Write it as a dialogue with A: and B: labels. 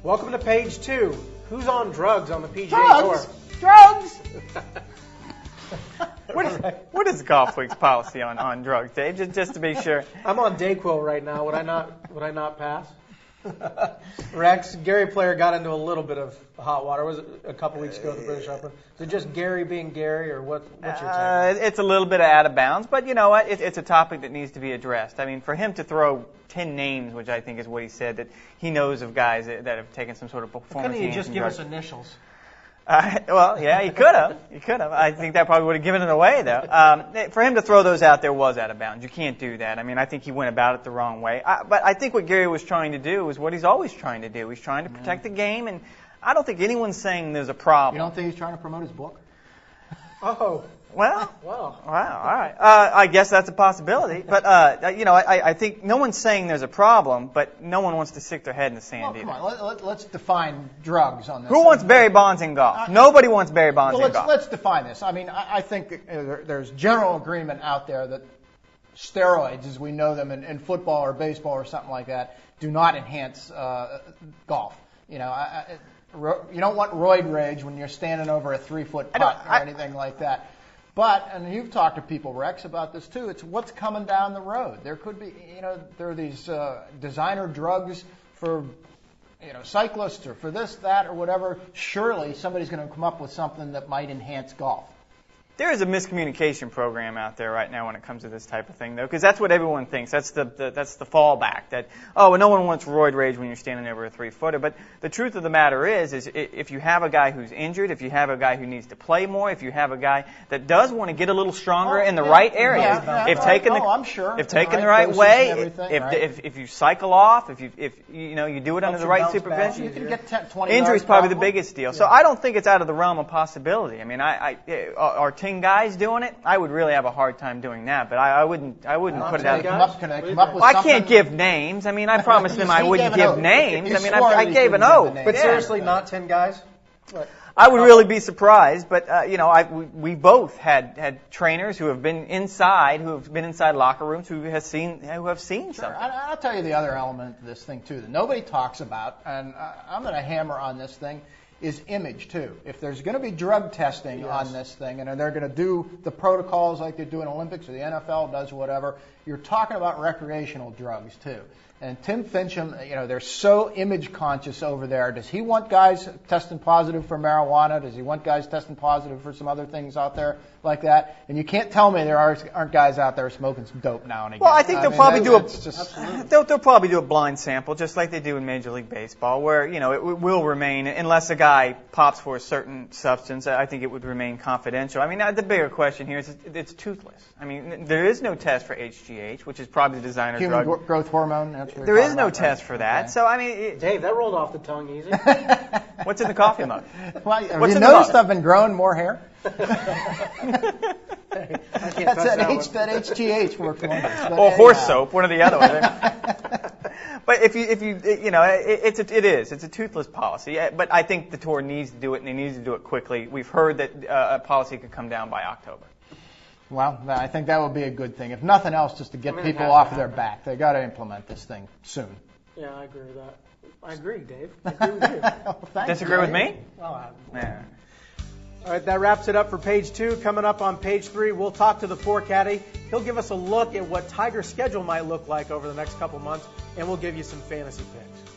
A: Welcome to page 2. Who's on drugs on the PGA
B: Drugs!
A: Tour?
B: Drugs!
C: What is Golfweek's policy on drugs, Dave? Just to be sure.
A: I'm on Dayquil right now. Would I not pass? Rex, Gary Player got into a little bit of hot water. Was it a couple weeks ago at the British Open? Is it just Gary being Gary, or what's your take?
C: It's a little bit out of bounds, but you know what? It's a topic that needs to be addressed. I mean, for him to throw 10 names, which I think is what he said, that he knows of guys that have taken some sort of performance.
A: Couldn't he just give us initials?
C: Well, yeah, he could have. I think that probably would have given it away, though. For him to throw those out there was out of bounds. You can't do that. I mean, I think he went about it the wrong way. But I think what Gary was trying to do is what he's always trying to do. He's trying to protect the game, and I don't think anyone's saying there's a problem.
B: You don't think he's trying to promote his book?
A: Oh.
C: Well,
A: wow.
C: All right. I guess that's a possibility. But, I think no one's saying there's a problem, but no one wants to stick their head in the sand either.
B: Come on, let's define drugs on this.
C: Who wants Barry Bonds in golf? Nobody wants Barry Bonds in golf.
B: Let's define this. I mean, I think there's general agreement out there that steroids, as we know them in football or baseball or something like that, do not enhance golf. You know, you don't want roid rage when you're standing over a 3-foot putt or anything like that. But, and you've talked to people, Rex, about this too, it's what's coming down the road. There could be, there are these designer drugs for, cyclists or for this, that, or whatever. Surely somebody's going to come up with something that might enhance golf.
C: There is a miscommunication program out there right now when it comes to this type of thing, though, because that's what everyone thinks. That's the fallback. That no one wants roid rage when you're standing over a 3-footer. But the truth of the matter is if you have a guy who's injured, if you have a guy who needs to play more, if you have a guguy that does want to get a little stronger in the right areas, if taken the right way, if you cycle off, if you do it under the right supervision,
B: you can get 20
C: injury is probably the biggest deal. Yeah. So I don't think it's out of the realm of possibility. I mean, our 10 guys doing it, I would really have a hard time doing that, but I wouldn't put it out. I can't give names. I mean, I promised them I wouldn't give names. I mean, I gave an oath.
A: But seriously, not 10 guys?
C: I would really be surprised, but we both had trainers who have been inside locker rooms who have seen something.
B: I'll tell you the other element to this thing too that nobody talks about, and I'm going to hammer on this thing, is image too. If there's going to be drug testing on this thing, and they're going to do the protocols like they do in Olympics or the NFL does whatever, you're talking about recreational drugs too. And Tim Fincham, they're so image conscious over there. Does he want guys testing positive for marijuana? Does he want guys testing positive for some other things out there like that? And you can't tell me there aren't guys out there smoking some dope now and again.
C: Well, I think they'll probably do a blind sample, just like they do in Major League Baseball, where it will remain, unless a guy pops for a certain substance. I think it would remain confidential. I mean, the bigger question here is it's toothless. I mean, there is no test for HGH, which is probably the designer drug.
B: Human growth hormone.
C: There is no test for that. Okay. So, I mean...
A: Dave, that rolled off the tongue easy.
C: What's in the coffee mug?
B: Well, have you noticed I've been growing more hair?
A: That's
B: that HGH worked wonders.
C: Or horse soap, one or the other. But it's a toothless policy. But I think the tour needs to do it, and they need to do it quickly. We've heard that a policy could come down by October.
B: Well, I think that would be a good thing. If nothing else, just to get people off their back. They got to implement this thing soon.
A: Yeah, I agree with that. I agree, Dave. I agree with you.
C: Disagree with me?
A: Well, All right, that wraps it up for page 2. Coming up on page 3, we'll talk to the 4 caddy. He'll give us a look at what Tiger's schedule might look like over the next couple months, and we'll give you some fantasy picks.